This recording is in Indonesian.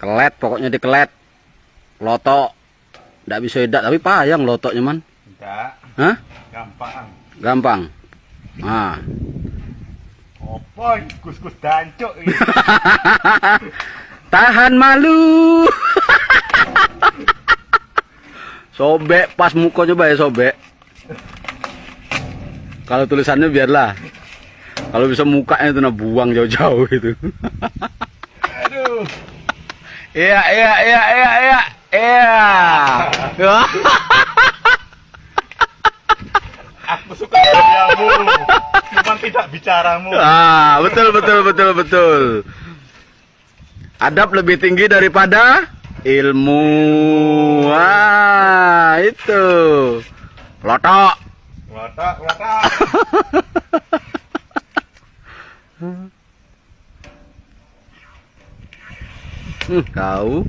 Kelet, pokoknya dikelet. Lotok. Nggak bisa edak, tapi payang lotoknya man. Enggak. Hah? Gampang. Gampang. Nah. Apa kus-kus dancuk ini? Tahan malu. Sobek pas muka coba ya sobek. Kalau tulisannya biarlah. Kalau bisa mukanya itu buang jauh-jauh itu. Aduh. Iya. Aku suka geramu, cuman tidak bicaramu. Ah, betul. Adab lebih tinggi daripada ilmu. Wah, itu. Lotok. Watak. Kau.